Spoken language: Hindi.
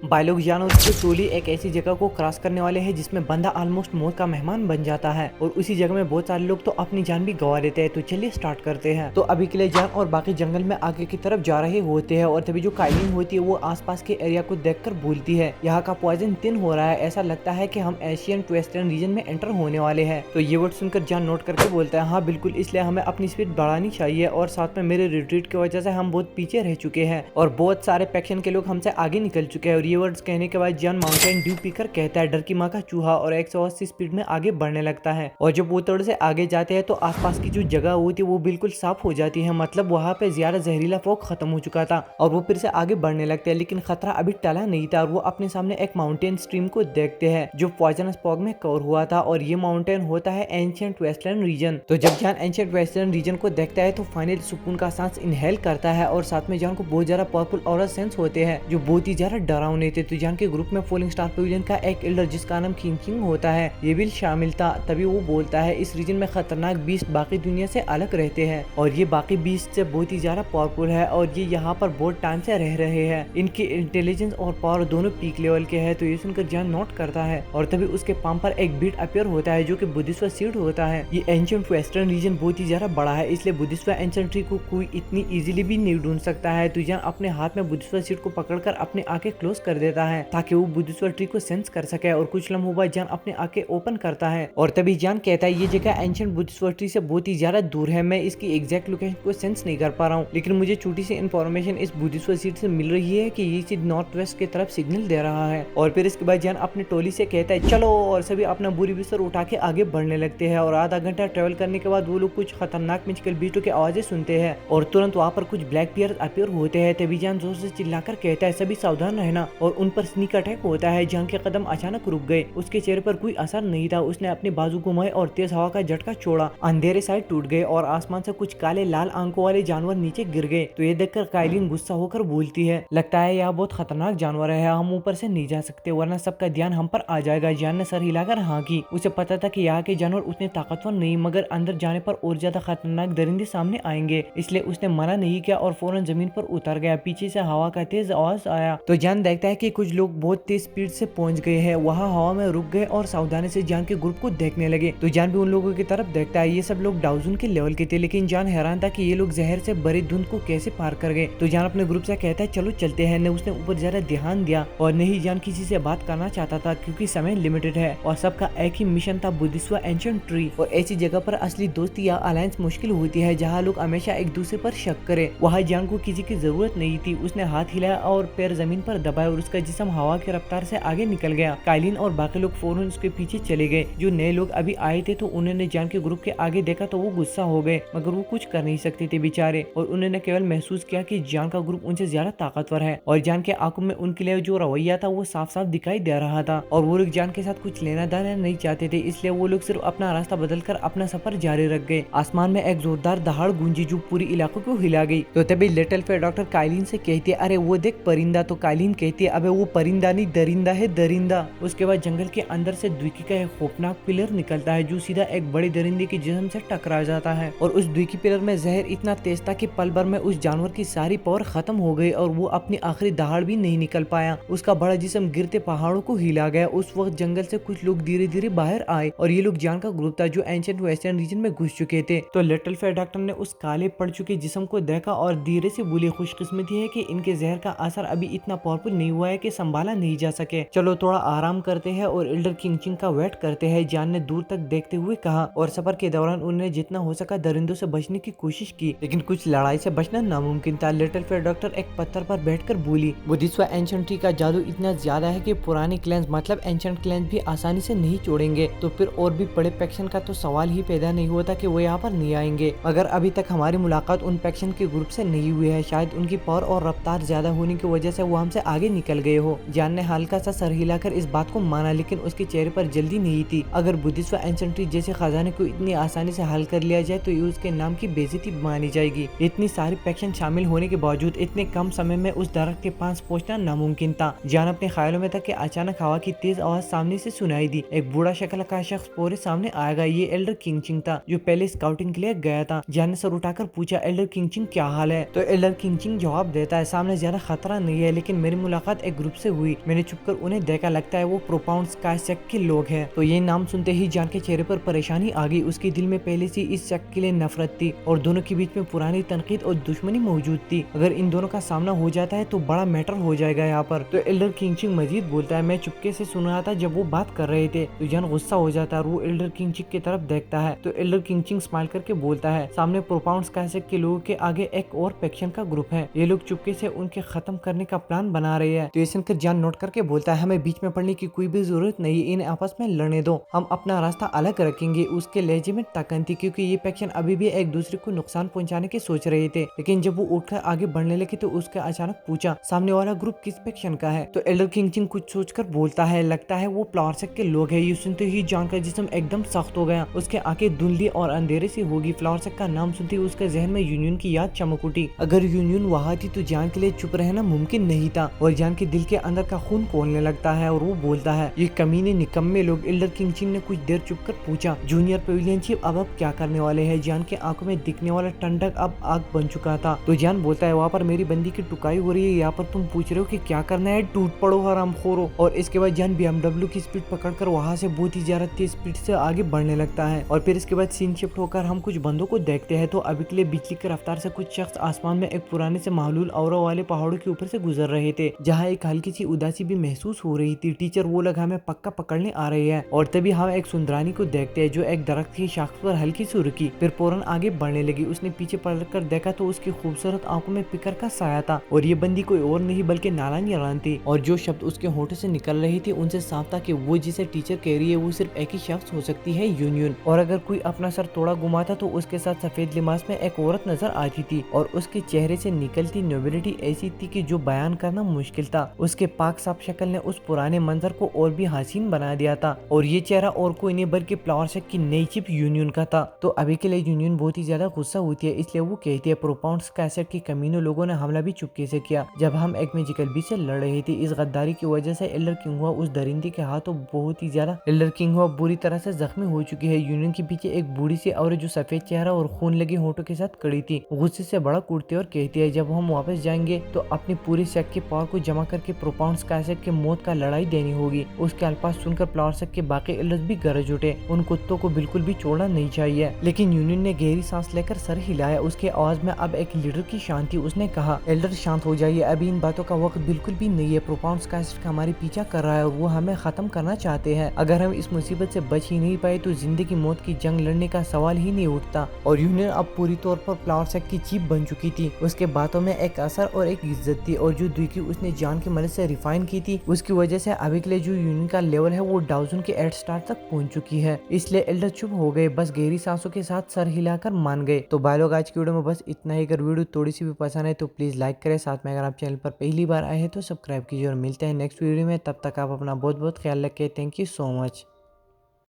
बायोलॉग जान और उसकी टोली एक ऐसी जगह को क्रॉस करने वाले हैं जिसमें बंदा ऑलमोस्ट मौत का मेहमान बन जाता है और उसी जगह में बहुत सारे लोग तो अपनी जान भी गंवा देते हैं। तो चलिए स्टार्ट करते हैं। तो अभी के लिए जान और बाकी जंगल में आगे की तरफ जा रहे होते हैं और तभी जो काइलिन होती है वो आसपास के एरिया को देखकर बोलती है यहाँ का पॉइजन थिन हो रहा है, ऐसा लगता है कि हम एशियन वेस्टर्न रीजन में एंटर होने वाले हैं। तो ये वर्ड सुनकर जान नोट करके बोलता है हाँ बिल्कुल, इसलिए हमें अपनी स्पीड बढ़ानी चाहिए और साथ में मेरे रिट्रीट की वजह से हम बहुत पीछे रह चुके हैं और बहुत सारे फैक्शन के लोग हमसे आगे निकल चुके हैं। और ये वर्ड्स कहने के बाद जान माउंटेन ड्यू पीकर कहता है डर की माँ का चूहा और 180 स्पीड में आगे बढ़ने लगता है। और जब वो थोड़े से आगे जाते हैं तो आसपास की जो जगह होती है वो बिल्कुल साफ हो जाती है, मतलब वहाँ पे ज्यादा जहरीला फॉग खत्म हो चुका था और वो फिर से आगे बढ़ने लगते हैं। लेकिन खतरा अभी टला नहीं था और वो अपने सामने एक माउंटेन स्ट्रीम को देखते हैं जो पॉइजनस फॉग में कवर हुआ था और ये माउंटेन होता है एंशिएंट वेस्टर्न रीजन। तो जब जान एंशिएंट वेस्टर्न रीजन को देखता है तो फाइनली सुकून का सांस इनहेल करता है और साथ में जान को बहुत ज्यादा पावरफुल ऑरा सेंस होते हैं जो बहुत ही ज्यादा डरावने थे। तो जान के ग्रुप में फॉलिंग स्टार पवेलियन का एक एल्डर जिसका नाम किंग होता है ये भी शामिल था। तभी वो बोलता है इस रीजन में खतरनाक बीस्ट बाकी दुनिया से अलग रहते हैं और ये बाकी बीस्ट से बहुत ही ज्यादा पावरफुल है और ये यहाँ पर बहुत टाइम से रह रहे हैं। इनकी इंटेलिजेंस और पावर दोनों पीक लेवल के हैं। तो ये सुनकर जान नोट करता है और तभी उसके पाम पर एक बीट अपीयर होता है जो कि बुद्धिस्वा सीड होता है। ये एंशिएंट वेस्टर्न रीजन बहुत ही ज्यादा बड़ा है इसलिए बुद्धिस्वा एंशिएंट ट्री को कोई इतनी इजीली भी नहीं ढूंढ सकता है। तो जान अपने हाथ में बुद्धिस्वा सीड को पकड़कर अपनी आंखें क्लोज कर देता है ताकि वो बुद्धिस्वा ट्री को सेंस कर सके और कुछ लम्हों बाद जान अपनी आंखें ओपन करता है और तभी जान कहता है ये जगह एंशिएंट बुद्धिस्वा ट्री से बहुत ही ज्यादा दूर है, मैं इसकी एग्जैक्ट लोकेशन को सेंस नहीं कर पा रहा हूँ, लेकिन मुझे छोटी सी इन्फॉर्मेशन इस बुद्धिस्वा सीड से मिल रही है कि ये सीड नॉर्थ वेस्ट की तरफ सिग्नल दे रहा है। और फिर इसके बाद जान अपनी टोली से कहता है चलो और सभी अपना बुरी बिस्तर उठा के आगे बढ़ने लगते हैं। और आधा घंटा ट्रेवल करने के बाद वो लोग कुछ खतरनाक मैजिकल बीटों की आवाजें सुनते हैं और तुरंत वहाँ पर कुछ ब्लैक बियर अपीयर होते हैं। तभी जान जोर से चिल्लाकर कहता है सभी सावधान रहना और उन पर स्नीक अटैक होता है। जान के कदम अचानक रुक गए, उसके चेहरे पर कोई असर नहीं था, उसने अपने बाजू घुमाए और तेज हवा का झटका छोड़ा, अंधेरे साइड टूट गए और आसमान से कुछ काले लाल आंखों वाले जानवर नीचे गिर गए। तो ये देखकर काइलिन गुस्सा होकर बोलती है लगता है यह बहुत खतरनाक जानवर है, हम ऊपर से नहीं जा सकते वरना सबका ध्यान हम पर आ जाएगा। जान ने सर हिलाकर हाँ की, उसे पता था कि यहाँ के जानवर उतने ताकतवर नहीं मगर अंदर जाने पर और ज्यादा खतरनाक दरिंदे सामने आएंगे, इसलिए उसने मना नहीं किया और फौरन जमीन पर उतर गया। पीछे से हवा का तेज आवाज आया तो जान देखता है कि कुछ लोग बहुत तेज स्पीड से पहुंच गए हैं, वहाँ हवा में रुक गए और सावधानी से जान के ग्रुप को देखने लगे। तो जान भी उन लोगों की तरफ देखता है, ये सब लोग डाउजन के लेवल के थे लेकिन जान हैरान था कि ये लोग जहर से भरी धुंध को कैसे पार कर गए। तो जान अपने ग्रुप से कहता है चलो चलते हैं। न उसने ऊपर ज्यादा ध्यान दिया और न ही जान किसी से बात करना चाहता था क्योंकि समय लिमिटेड है और सबका एक ही मिशन था बुद्धिस्वा एंशिएंट ट्री। और ऐसी जगह पर असली दोस्ती या अलायंस मुश्किल होती है जहाँ लोग हमेशा एक दूसरे पर शक करे। वहाँ जान को किसी की जरूरत नहीं थी, उसने हाथ हिलाया और पैर जमीन पर दबाया और उसका जिस्म हवा की रफ्तार से आगे निकल गया। काइलिन और बाकी लोग फौरन उसके पीछे चले गए। जो नए लोग अभी आए थे तो उन्होंने जान के ग्रुप के आगे देखा तो वो गुस्सा हो गए मगर वो कुछ कर नहीं सकते थे बेचारे और उन्होंने केवल महसूस किया कि जान का ग्रुप उनसे ज्यादा ताकतवर है और जान के आंखों में उनके लिए जो रवैया था वो साफ साफ दिखाई दे रहा था और वो लोग जान के साथ कुछ लेना देना नहीं चाहते थे, इसलिए वो लोग सिर्फ अपना रास्ता बदलकर अपना सफर जारी रख गए। आसमान में एक जोरदार दहाड़ गूंजी जो पूरी इलाकों को हिला गई। तो तभी लिटिल फेयर डॉक्टर काइलिन से कहती है अरे वो देख परिंदा। तो काइलिन कहती है अबे वो परिंदा नहीं दरिंदा है दरिंदा। उसके बाद जंगल के अंदर से द्विकी का एक खौफनाक पिलर निकलता है जो सीधा एक बड़े दरिंदे के जिस्म से टकरा जाता है और उस द्विकी पिलर में जहर इतना तेज था कि पल भर में उस जानवर की सारी पावर खत्म हो गई और वो अपनी आखिरी दहाड़ भी नहीं निकल पाया। उसका बड़ा जिस्म गिरते पहाड़ों को हिला गया। उस वक्त जंगल से कुछ लोग धीरे धीरे बाहर आए और ये लोग जान का ग्रुप था जो एंशिएंट वेस्टर्न रीजन में घुस चुके थे। तो लिटिल फेयर डॉक्टर ने उस काले पड़ चुके जिस्म को देखा और धीरे से बोली खुशकिस्मती है कि इनके जहर का असर अभी इतना पावरफुल नहीं हुआ है कि संभाला नहीं जा सके, चलो थोड़ा आराम करते हैं और एल्डर किंग का वेट करते हैं। जान ने दूर तक देखते हुए कहा और सफर के दौरान उन्होंने जितना हो सका दरिंदों से बचने की कोशिश की लेकिन कुछ लड़ाई से बचना नामुमकिन था। लिटिल फेयर डॉक्टर एक पत्थर पर बैठकर बोली बुद्धिस्वा एंशिएंट ट्री का जादू इतना ज्यादा है कि पुराने क्लैंस मतलब एंशिएंट क्लैंस भी आसानी से नहीं छोड़ेंगे, तो फिर और भी बड़े फैक्शन का तो सवाल ही पैदा नहीं होता कि वो यहाँ पर नहीं आएंगे। अगर अभी तक हमारी मुलाकात उन फैक्शन के ग्रुप से नहीं हुई है, शायद उनकी पावर और रफ्तार ज्यादा होने की वजह से वो हमसे आगे निकल गए हो। जान ने हल्का सा सर हिलाकर इस बात को माना लेकिन उसके चेहरे पर जल्दी नहीं थी। अगर बुद्धिस्वा एंशिएंट ट्री जैसे खजाने को इतनी आसानी से हल कर लिया जाए तो ये उसके नाम की बेइज्जती मानी जाएगी। इतनी सारी फैक्शन शामिल होने के बावजूद इतने कम समय में उस दरख्त के पास पहुंचना नामुमकिन था। जान अपने ख्यालों में था कि अचानक हवा की तेज आवाज सामने से सुनाई दी। एक बूढ़ा शक्ल का शख्स पूरे सामने आएगा। ये एल्डर किंग था जो पहले स्काउटिंग के लिए गया था। जान ने सर उठाकर पूछा एल्डर किंग क्या हाल है। तो एल्डर किंग जवाब देता है सामने ज्यादा खतरा नहीं है लेकिन मेरी मुलाकात मुलाकात एक ग्रुप से हुई। मैंने छुप कर उन्हें देखा, लगता है वो प्रोपाउंड स्काईसेक के लोग हैं। तो ये नाम सुनते ही जान के चेहरे पर परेशानी आ गई। उसके दिल में पहले से इस शक के लिए नफरत थी और दोनों के बीच में पुरानी तनकीद और दुश्मनी मौजूद थी। अगर इन दोनों का सामना हो जाता है तो बड़ा मैटर हो जाएगा यहाँ पर। तो एल्डर किंगचिक मजीद बोलता है, मैं चुपके से सुन रहा था जब वो बात कर रहे थे। तो जान गुस्सा हो जाता है और वो एल्डर किंगचिक की तरफ देखता है। तो एल्डर किंगचिक स्माइल करके बोलता है, सामने प्रोपाउंड स्काईसेक के लोगों के आगे एक और फैक्शन का ग्रुप है। ये लोग चुपके से उनके खत्म करने का प्लान बना रहे हैं। तो ये सुनकर जान नोट करके बोलता है, हमें बीच में पड़ने की कोई भी जरूरत नहीं, इन्हें आपस में लड़ने दो, हम अपना रास्ता अलग रखेंगे। उसके लहजे में ताकत थी क्योंकि ये फैक्शन अभी भी एक दूसरे को नुकसान पहुंचाने की सोच रहे थे। लेकिन जब वो उठकर आगे बढ़ने लगे तो उसके अचानक पूछा, सामने वाला ग्रुप किस फैक्शन का है? तो एल्डर किंगचिक कुछ सोचकर बोलता है, लगता है वो फ्लावरसेक के लोग हैं। ये सुनते ही जान का जिस्म एकदम सख्त हो गया, उसके आंखें धुंधली और अंधेरे से होगी। फ्लावरसेक का नाम सुनते ही उसके जहन में यूनियन की याद चमक उठी। अगर यूनियन वहाँ थी तो जान के लिए चुप रहना मुमकिन नहीं था और जान के दिल के अंदर का खून खोलने लगता है और वो बोलता है, ये कमीने निकम्मे लोग। एल्डर किंगचिक ने कुछ देर चुप कर पूछा, जूनियर पेविलियन चीफ अब क्या करने वाले हैं? जान के आंखों में दिखने वाला ठंडक अब आग बन चुका था। तो जान बोलता है, वहाँ पर मेरी बंदी की टुकाई हो रही है, यहाँ पर तुम पूछ रहे हो कि क्या करना है? टूट पड़ो हरामखोरो। और इसके बाद जान BMW की स्पीड पकड़कर वहाँ से बहुत ही ज्यादा तेज स्पीड से आगे बढ़ने लगता है। और फिर इसके बाद सीन शिफ्ट होकर हम कुछ बंदों को देखते हैं। तो अभी के लिए बिजली की रफ्तार से कुछ शख्स आसमान में एक पुराने से माहलूल औरा वाले पहाड़ों के ऊपर से गुजर रहे थे, जहाँ एक हल्की सी उदासी भी महसूस हो रही थी। टीचर, वो लोग हमें पक्का पकड़ने आ रहे हैं। और तभी हम एक सुंदरानी को देखते हैं जो एक दरख्त की शाख पर हल्की सी रुकी, फिर फौरन आगे बढ़ने लगी। उसने पीछे पलट कर देखा तो उसकी खूबसूरत आंखों में फिक्र का साया था और ये बंदी कोई और नहीं बल्कि नालान यारान थी। और जो शब्द उसके होठों से निकल रही थी उनसे साफ था कि वो जिसे टीचर कह रही है वो सिर्फ एक ही शख्स हो सकती है, यूनियन। और अगर कोई अपना सर थोड़ा घुमाता तो उसके साथ सफेद लिबास में एक औरत नजर आती थी और उसके चेहरे से निकलती नोबिलिटी ऐसी थी कि जो बयान करना मुश्किल था। उसके पाक साफ शक्ल ने उस पुराने मंजर को और भी हसीन बना दिया था। और ये चेहरा और कोई नहीं बल्कि फ्लावरसेक की नई चीफ यूनियन का था। तो अभी के लिए यूनियन बहुत ही ज्यादा गुस्सा होती है, इसलिए वो कहती है, प्रोपाउंड स्काईसेक की कमीनों लोगों ने हमला भी चुपके से किया जब हम एक मैजिकल बी से लड़ रही थी। इस गद्दारी की वजह से एल्डर किंगहुआ उस दरिंदे के हाथों बहुत ही ज्यादा एल्डर किंगहुआ बुरी तरह से जख्मी हो चुकी है। यूनियन के पीछे एक बूढ़ी सी औरत जो सफेद चेहरा और खून लगे होठों के साथ खड़ी थी गुस्से से भड़क उठती और कहती है, जब हम वापस जाएंगे तो अपनी पूरी सेक की पावर को जमा करके प्रोपाउंड स्काईसेक के मौत का लड़ाई देनी होगी। उसके अल्फाज सुनकर फ्लावरसेक के बाकी एल्डर्स भी गरज उठे, उन कुत्तों को बिल्कुल भी छोड़ना नहीं चाहिए। लेकिन यूनियन ने गहरी सांस लेकर सर हिलाया। उसके आवाज में अब एक लीडर की शांति। उसने कहा, एल्डर शांत हो जाइए, अभी इन बातों का वक्त बिल्कुल भी नहीं है। प्रोपाउंड स्काईसेक हमारे पीछा कर रहा है और वो हमें खत्म करना चाहते हैं। अगर हम इस मुसीबत से बच ही नहीं पाए तो जिंदगी मौत की जंग लड़ने का सवाल ही नहीं उठता। और यूनियन अब पूरी तौर पर फ्लावरसेक की चीफ बन चुकी थी। उसके बातों में एक असर और एक इज्जत थी और जो दुखी उसने जान की मदद से रिफाइन की थी उसकी वजह से अभी के लिए जो यूनियन का लेवल है वो 1000 के 8 स्टार तक पहुंच चुकी है। इसलिए एल्डर चुप हो गए, बस गहरी सांसों के साथ सर हिलाकर मान गए। तो भाई लोग, आज की वीडियो में बस इतना ही। अगर वीडियो थोड़ी सी भी पसंद है तो प्लीज लाइक करें, साथ में अगर आप चैनल पर पहली बार आए हैं तो सब्सक्राइब कीजिए और मिलते हैं नेक्स्ट वीडियो में। तब तक आप अपना बहुत बहुत ख्याल रखें। Thank you so much.